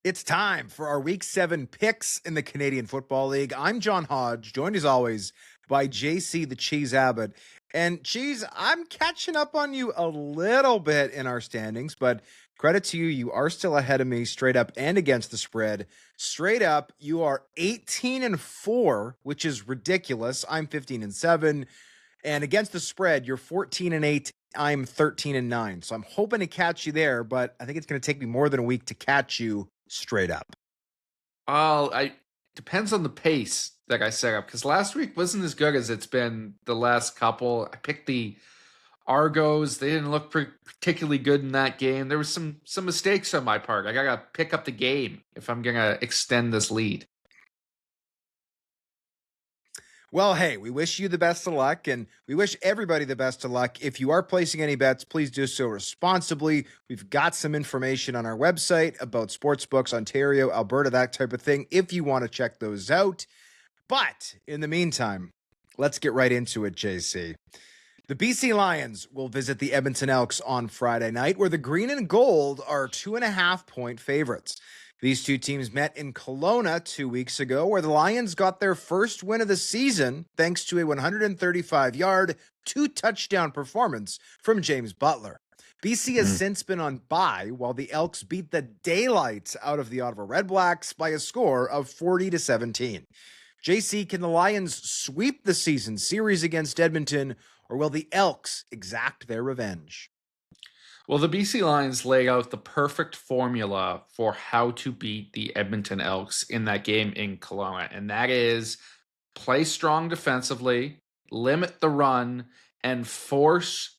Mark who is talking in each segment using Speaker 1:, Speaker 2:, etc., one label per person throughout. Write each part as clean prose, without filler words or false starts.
Speaker 1: It's time for our Week 7 picks in the Canadian Football League. I'm John Hodge, joined as always by JC the Cheese Abbott. And Cheese, I'm catching up on you a little bit in our standings, but credit to you, you are still ahead of me straight up and against the spread. Straight up, you are 18-4, which is ridiculous. I'm 15-7. And against the spread, you're 14-8. I'm 13-9. So I'm hoping to catch you there, but I think it's going to take me more than a week to catch you straight up.
Speaker 2: I depends on the pace that I set up because last week wasn't as good as it's been the last couple. I picked the Argos; they didn't look particularly good in that game. There was some mistakes on my part. I gotta pick up the game if I'm gonna extend this lead.
Speaker 1: Well, hey, we wish you the best of luck, and we wish everybody the best of luck. If you are placing any bets, please do so responsibly. We've got some information on our website about sportsbooks, Ontario, Alberta, that type of thing, if you want to check those out. But in the meantime, let's get right into it, JC. The BC Lions will visit the Edmonton Elks on Friday night, where the green and gold are 2.5-point favorites. These two teams met in Kelowna 2 weeks ago, where the Lions got their first win of the season thanks to a 135-yard, two-touchdown performance from James Butler. BC has since been on bye, while the Elks beat the daylights out of the Ottawa Redblacks by a score of 40-17. JC, can the Lions sweep the season series against Edmonton, or will the Elks exact their revenge?
Speaker 2: Well, the BC Lions laid out the perfect formula for how to beat the Edmonton Elks in that game in Kelowna, and that is play strong defensively, limit the run, and force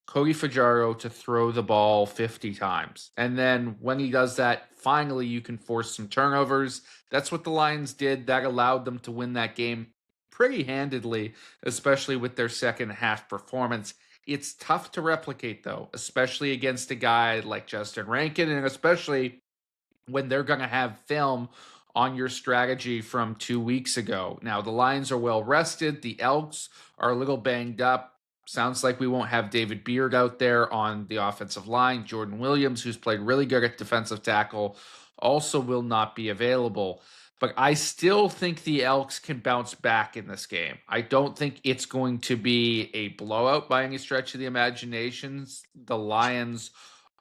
Speaker 2: Cody Fajardo to throw the ball 50 times. And then when he does that, finally you can force some turnovers. That's what the Lions did. That allowed them to win that game pretty handedly, especially with their second half performance. It's tough to replicate, though, especially against a guy like Justin Rankin, and especially when they're going to have film on your strategy from 2 weeks ago. Now, the Lions are well rested. The Elks are a little banged up. Sounds like we won't have David Beard out there on the offensive line. Jordan Williams, who's played really good at defensive tackle, also will not be available. But I still think the Elks can bounce back in this game. I don't think it's going to be a blowout by any stretch of the imaginations. The Lions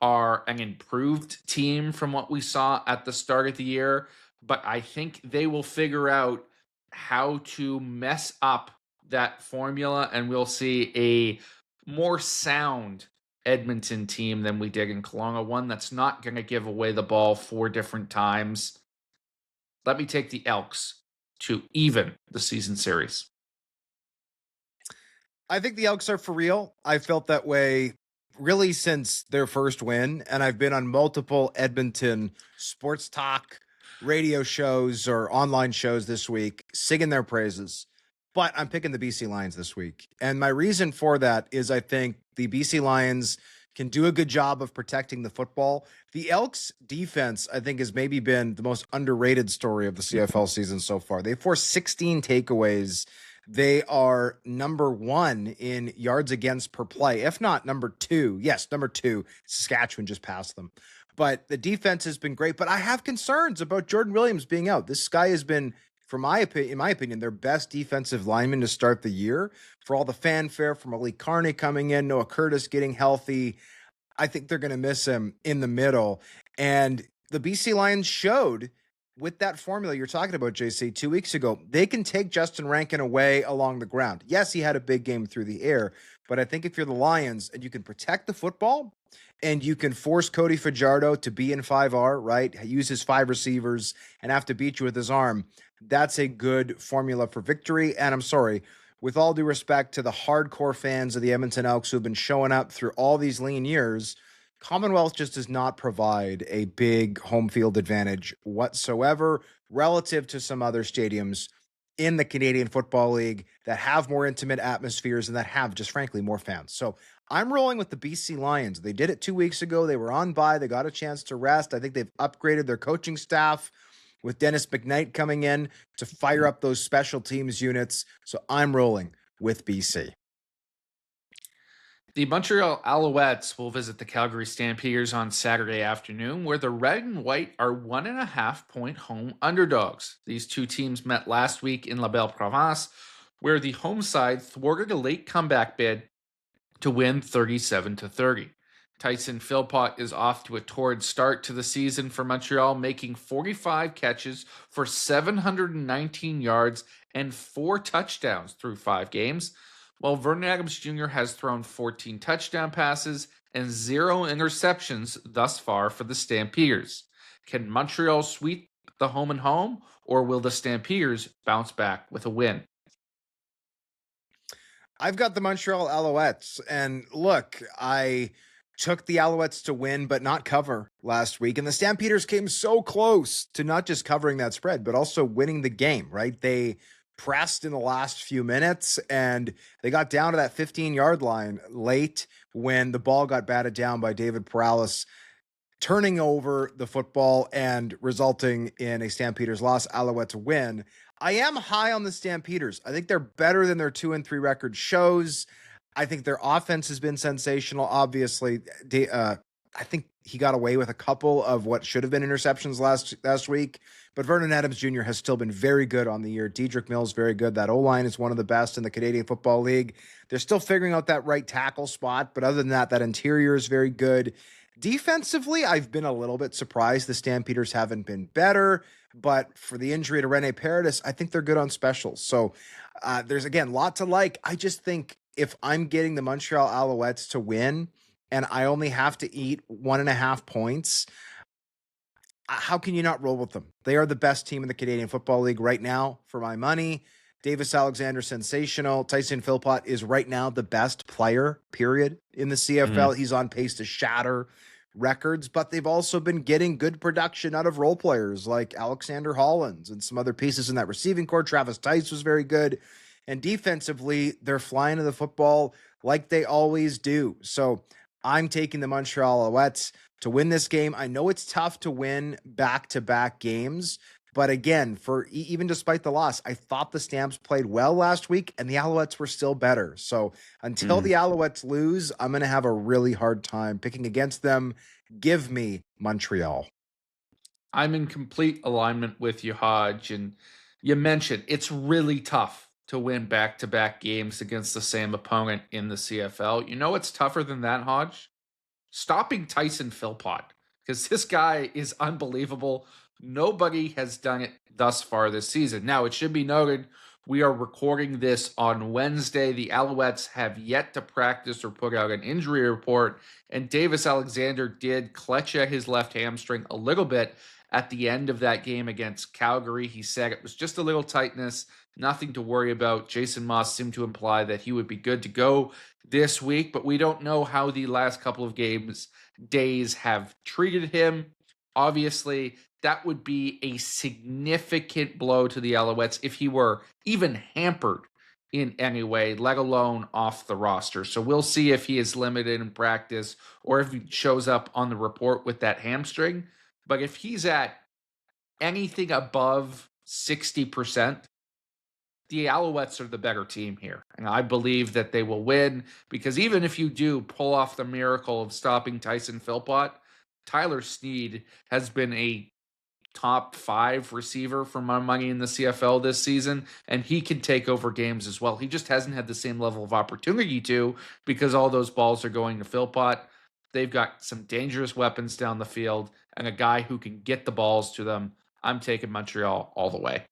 Speaker 2: are an improved team from what we saw at the start of the year, but I think they will figure out how to mess up that formula, and we'll see a more sound Edmonton team than we did in Kelowna, one that's not going to give away the ball 4 different times. Let me take the Elks to even the season series.
Speaker 1: I think the Elks are for real. I felt that way really since their first win, and I've been on multiple Edmonton sports talk radio shows or online shows this week singing their praises. But I'm picking the BC Lions this week. And my reason for that is I think the BC Lions can do a good job of protecting the football. The Elks defense, I think, has maybe been the most underrated story of the CFL season so far. They forced 16 takeaways. They are number one in yards against per play, if not number two. Yes, number two. Saskatchewan just passed them. But the defense has been great. But I have concerns about Jordan Williams being out. This guy has been, in my opinion, their best defensive lineman to start the year. For all the fanfare from Malik Carney coming in, Noah Curtis getting healthy, I think they're going to miss him in the middle. And the BC Lions showed with that formula you're talking about, JC, 2 weeks ago, they can take Justin Rankin away along the ground. Yes, he had a big game through the air, but I think if you're the Lions and you can protect the football and you can force Cody Fajardo to be in 5R, right? Use his 5 receivers and have to beat you with his arm. That's a good formula for victory. And I'm sorry, with all due respect to the hardcore fans of the Edmonton Elks who've been showing up through all these lean years, Commonwealth just does not provide a big home field advantage whatsoever relative to some other stadiums in the Canadian Football League that have more intimate atmospheres and that have just frankly more fans. So I'm rolling with the BC Lions. They did it 2 weeks ago. They were on bye. They got a chance to rest. I think they've upgraded their coaching staff with Dennis McKnight coming in to fire up those special teams units. So I'm rolling with BC.
Speaker 2: The Montreal Alouettes will visit the Calgary Stampeders on Saturday afternoon, where the red and white are 1.5 point home underdogs. These two teams met last week in La Belle Province, where the home side thwarted a late comeback bid to win 37-30. Tyson Philpott is off to a torrid start to the season for Montreal, making 45 catches for 719 yards and 4 touchdowns through 5 games, while Vernon Adams Jr. has thrown 14 touchdown passes and 0 interceptions thus far for the Stampeders. Can Montreal sweep the home and home, or will the Stampeders bounce back with a win?
Speaker 1: I've got the Montreal Alouettes. And look, I took the Alouettes to win, but not cover last week. And the Stampeders came so close to not just covering that spread, but also winning the game, right? They pressed in the last few minutes and they got down to that 15-yard line late when the ball got batted down by David Perales, turning over the football and resulting in a Stampeders loss, Alouettes win. I am high on the Stampeders. I think they're better than their 2-3 record shows. I think their offense has been sensational. Obviously, I think he got away with a couple of what should have been interceptions last week. But Vernon Adams Jr. has still been very good on the year. Dedrick Mills, very good. That O-line is one of the best in the Canadian Football League. They're still figuring out that right tackle spot. But other than that, that interior is very good. Defensively, I've been a little bit surprised the Stampeders haven't been better, but for the injury to Rene Paredes, I think they're good on specials. So there's, again, a lot to like. I just think if I'm getting the Montreal Alouettes to win and I only have to eat 1.5 points, how can you not roll with them? They are the best team in the Canadian Football League right now for my money. Davis Alexander, sensational. Tyson Philpott is right now the best player, period, in the CFL. He's on pace to shatter records, but they've also been getting good production out of role players like Alexander Hollins and some other pieces in that receiving core. Travis Tice was very good. And defensively, they're flying to the football like they always do. So I'm taking the Montreal Alouettes to win this game. I know it's tough to win back-to-back games, but again, for even despite the loss, I thought the Stamps played well last week and the Alouettes were still better. So until the Alouettes lose, I'm going to have a really hard time picking against them. Give me Montreal.
Speaker 2: I'm in complete alignment with you, Hodge. And you mentioned it's really tough to win back-to-back games against the same opponent in the CFL. You know what's tougher than that, Hodge? Stopping Tyson Philpott, because this guy is unbelievable. Nobody has done it thus far this season. Now, it should be noted, we are recording this on Wednesday. The Alouettes have yet to practice or put out an injury report, and Davis Alexander did clutch at his left hamstring a little bit at the end of that game against Calgary. He said it was just a little tightness, nothing to worry about. Jason Moss seemed to imply that he would be good to go this week, but we don't know how the last couple of days have treated him. Obviously, that would be a significant blow to the Alouettes if he were even hampered in any way, let alone off the roster. So we'll see if he is limited in practice or if he shows up on the report with that hamstring. But if he's at anything above 60%, the Alouettes are the better team here. And I believe that they will win because even if you do pull off the miracle of stopping Tyson Philpott, Tyler Snead has been a top 5 receiver for my money in the CFL this season, and he can take over games as well. He just hasn't had the same level of opportunity to because all those balls are going to Philpott. They've got some dangerous weapons down the field and a guy who can get the balls to them. I'm taking Montreal all the way.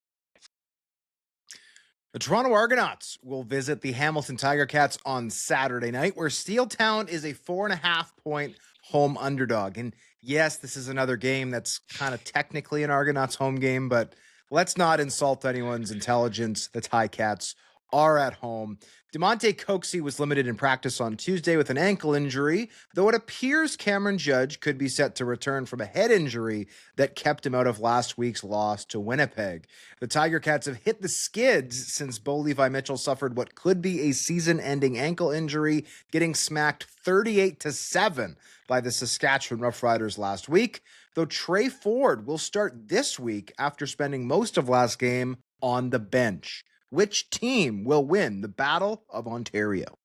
Speaker 1: The Toronto Argonauts will visit the Hamilton Tiger Cats on Saturday night, where Steeltown is a 4.5-point home underdog. And yes, this is another game that's kind of technically an Argonauts home game, but let's not insult anyone's intelligence. The Ticats are at home. DeMonte Coxey was limited in practice on Tuesday with an ankle injury, though it appears Cameron Judge could be set to return from a head injury that kept him out of last week's loss to Winnipeg. The Tiger Cats have hit the skids since Bo Levi Mitchell suffered what could be a season-ending ankle injury, getting smacked 38-7 by the Saskatchewan Roughriders last week, though Trey Ford will start this week after spending most of last game on the bench. Which team will win the Battle of Ontario?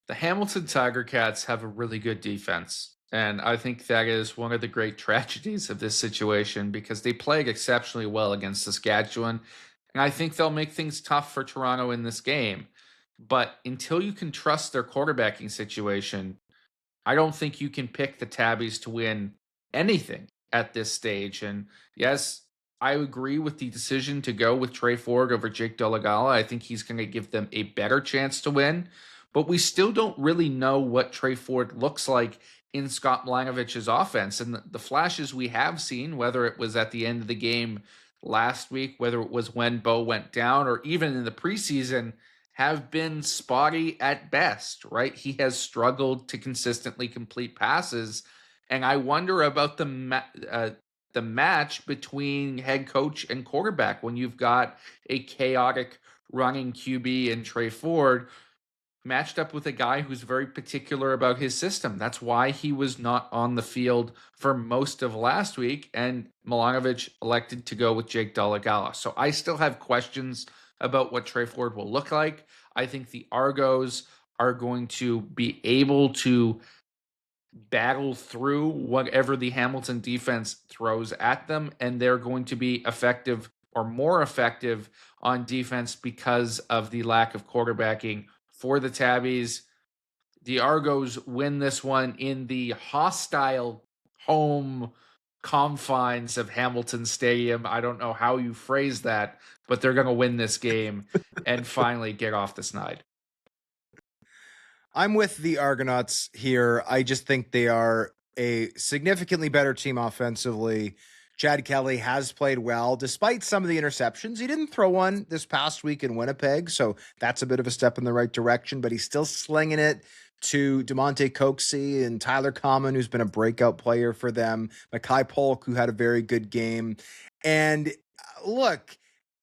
Speaker 2: The Hamilton Tiger Cats have a really good defense. And I think that is one of the great tragedies of this situation because they played exceptionally well against Saskatchewan. And I think they'll make things tough for Toronto in this game. But until you can trust their quarterbacking situation, I don't think you can pick the Tabbies to win anything at this stage. And yes, I agree with the decision to go with Trey Ford over Jake Dolegala. I think he's going to give them a better chance to win. But we still don't really know what Trey Ford looks like in Scott Milanovich's offense. And the flashes we have seen, whether it was at the end of the game last week, whether it was when Bo went down, or even in the preseason, have been spotty at best, right? He has struggled to consistently complete passes, and I wonder about the match between head coach and quarterback when you've got a chaotic running QB in Trey Ford matched up with a guy who's very particular about his system. That's why he was not on the field for most of last week, and Milanovic elected to go with Jake Dolegala. So I still have questions about what Trey Ford will look like. I think the Argos are going to be able to battle through whatever the Hamilton defense throws at them, and they're going to be effective or more effective on defense because of the lack of quarterbacking for the Tabbies. The Argos win this one in the hostile home confines of Hamilton Stadium. I don't know how you phrase that, but they're going to win this game and finally get off the snide.
Speaker 1: I'm with the Argonauts here. I just think they are a significantly better team offensively. Chad Kelly has played well despite some of the interceptions. He didn't throw one this past week in Winnipeg, so that's a bit of a step in the right direction, but he's still slinging it to DeMonte Coxey and Tyler Common, who's been a breakout player for them, Makai Polk, who had a very good game. And look,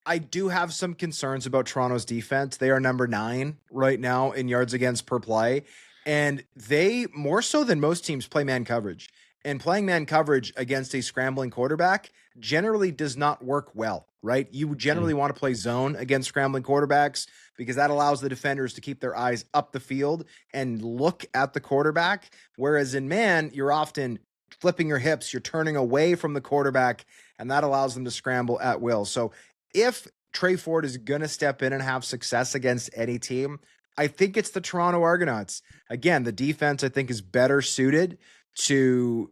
Speaker 1: I do have some concerns about Toronto's defense. They are number 9 right now in yards against per play, and they, more so than most teams, play man coverage. And playing man coverage against a scrambling quarterback generally does not work well, right? You generally want to play zone against scrambling quarterbacks because that allows the defenders to keep their eyes up the field and look at the quarterback. Whereas in man, you're often flipping your hips, you're turning away from the quarterback, and that allows them to scramble at will. So if Trey Ford is going to step in and have success against any team, I think it's the Toronto Argonauts. Again, the defense, I think, is better suited to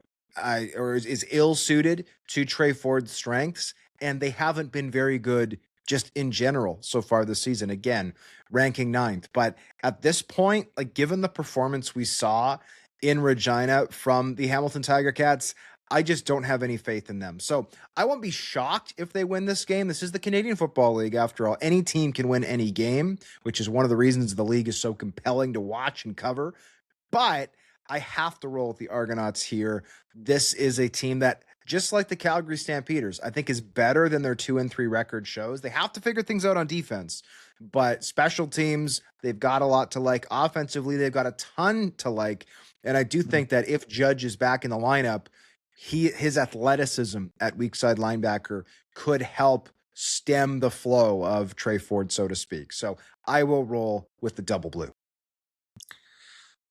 Speaker 1: or is ill suited to Trey Ford's strengths, and they haven't been very good just in general so far this season. Again, ranking 9th. But at this point, like given the performance we saw in Regina from the Hamilton Tiger Cats, I just don't have any faith in them. So I won't be shocked if they win this game. This is the Canadian Football League, after all. Any team can win any game, which is one of the reasons the league is so compelling to watch and cover. But I have to roll with the Argonauts here. This is a team that, just like the Calgary Stampeders, I think is better than their 2-3 record shows. They have to figure things out on defense, but special teams, they've got a lot to like. Offensively, they've got a ton to like. And I do think that if Judge is back in the lineup, his athleticism at weak side linebacker could help stem the flow of Trey Ford, so to speak. So I will roll with the double blue.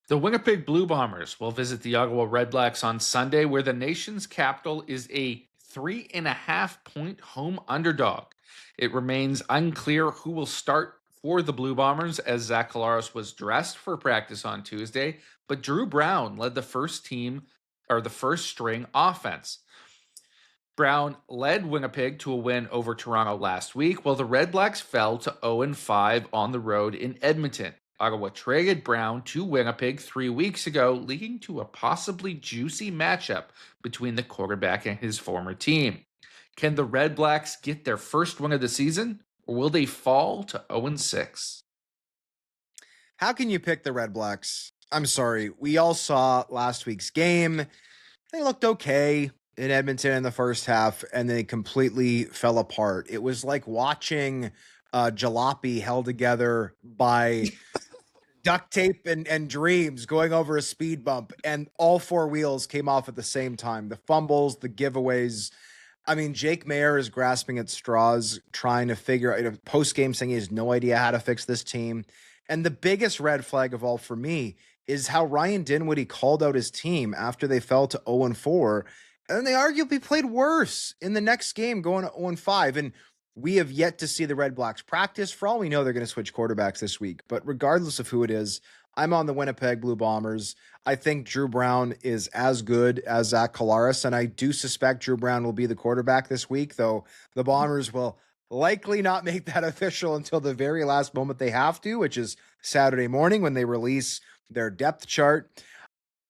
Speaker 2: The Winnipeg Blue Bombers will visit the Ottawa Redblacks on Sunday, where the nation's capital is a 3.5-point home underdog. It remains unclear who will start for the Blue Bombers, as Zach Collaros was dressed for practice on Tuesday, but Drew Brown led the first string offense. Brown led Winnipeg to a win over Toronto last week, while the Redblacks fell to 0-5 on the road in Edmonton. Ottawa traded Brown to Winnipeg 3 weeks ago, leading to a possibly juicy matchup between the quarterback and his former team. Can the Redblacks get their first win of the season, or will they fall to 0-6?
Speaker 1: How can you pick the Redblacks? I'm sorry. We all saw last week's game. They looked okay in Edmonton in the first half, and they completely fell apart. It was like watching jalopy held together by duct tape and dreams going over a speed bump, and all 4 wheels came off at the same time. The fumbles, the giveaways. I mean, Jake Mayer is grasping at straws, trying to figure out, post-game saying he has no idea how to fix this team. And the biggest red flag of all for me is how Ryan Dinwiddie called out his team after they fell to 0-4. And they arguably played worse in the next game going to 0-5. And we have yet to see the Red Blacks practice. For all we know, they're going to switch quarterbacks this week. But regardless of who it is, I'm on the Winnipeg Blue Bombers. I think Drew Brown is as good as Zach Collaros, and I do suspect Drew Brown will be the quarterback this week, though the Bombers will likely not make that official until the very last moment they have to, which is Saturday morning when they release their depth chart.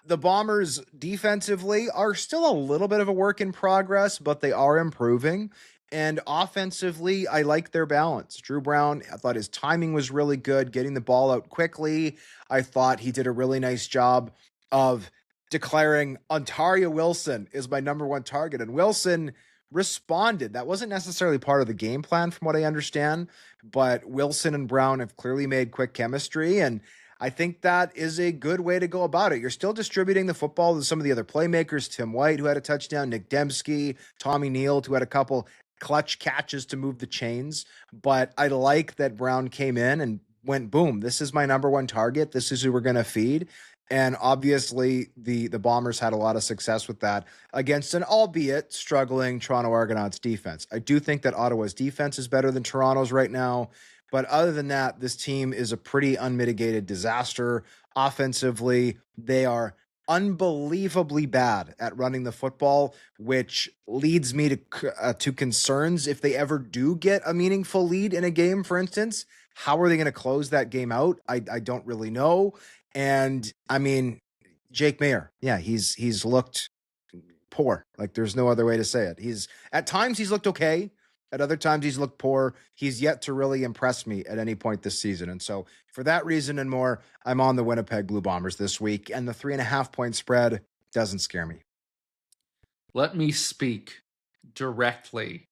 Speaker 1: The Bombers defensively are still a little bit of a work in progress, but they are improving. And offensively, I like their balance. Drew Brown, I thought his timing was really good, getting the ball out quickly. I thought he did a really nice job of declaring Ontario Wilson is my number one target. And Wilson responded. That wasn't necessarily part of the game plan, from what I understand, but Wilson and Brown have clearly made quick chemistry. And I think that is a good way to go about it. You're still distributing the football to some of the other playmakers, Tim White, who had a touchdown, Nick Dembski, Tommy Neal, who had a couple clutch catches to move the chains. But I like that Brown came in and went, boom, this is my number one target. This is who we're going to feed. And obviously the Bombers had a lot of success with that against an albeit struggling Toronto Argonauts defense. I do think that Ottawa's defense is better than Toronto's right now. But other than that, this team is a pretty unmitigated disaster. Offensively, they are unbelievably bad at running the football, which leads me to concerns if they ever do get a meaningful lead in a game, for instance. How are they going to close that game out? I don't really know. And I mean, Jake Mayer, yeah, he's looked poor. Like there's no other way to say it. At times he's looked okay. At other times he's looked poor. He's yet to really impress me at any point this season. And so for that reason and more, I'm on the Winnipeg Blue Bombers this week. And the 3.5-point spread doesn't scare me.
Speaker 2: Let me speak directly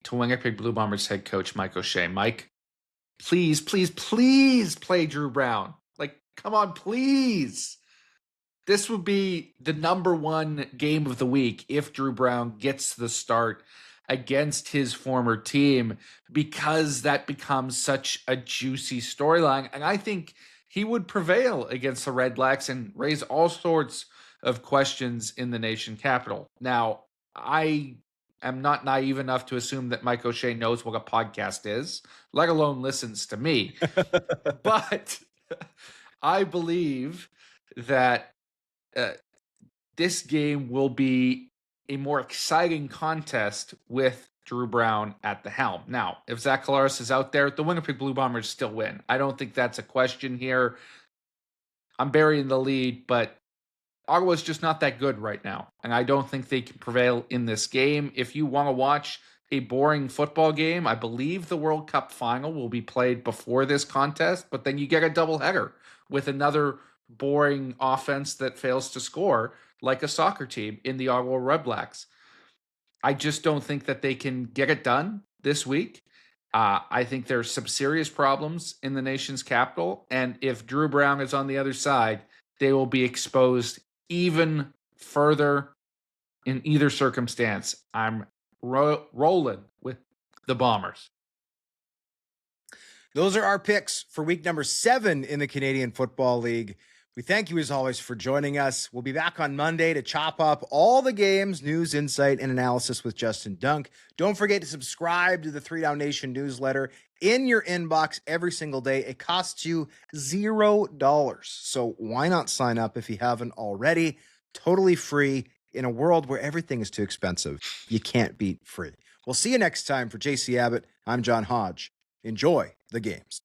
Speaker 2: to Winnipeg Blue Bombers head coach Mike O'Shea. Mike, please, please, please play Drew Brown. Like, come on, please. This would be the number one game of the week if Drew Brown gets the start against his former team, because that becomes such a juicy storyline. And I think he would prevail against the Red Blacks and raise all sorts of questions in the nation capital. Now, I am not naive enough to assume that Mike O'Shea knows what a podcast is, let alone listens to me. But I believe that this game will be a more exciting contest with Drew Brown at the helm. Now, if Zach Collaros is out there, the Winnipeg Blue Bombers still win. I don't think that's a question here. I'm burying the lead, but Ottawa's just not that good right now, and I don't think they can prevail in this game. If you want to watch a boring football game, I believe the World Cup final will be played before this contest, but then you get a doubleheader with another boring offense that fails to score, like a soccer team in the Ottawa Red Blacks. I just don't think that they can get it done this week. I think there's some serious problems in the nation's capital, and if Drew Brown is on the other side, they will be exposed even further in either circumstance. I'm rolling with the Bombers.
Speaker 1: Those are our picks for week number 7 in the Canadian Football League. We thank you as always for joining us. We'll be back on Monday to chop up all the games, news, insight, and analysis with Justin Dunk. Don't forget to subscribe to the 3 Down Nation newsletter in your inbox every single day. It costs you $0. So why not sign up if you haven't already? Totally free. In a world where everything is too expensive, you can't beat free. We'll see you next time. For JC Abbott, I'm John Hodge. Enjoy the games.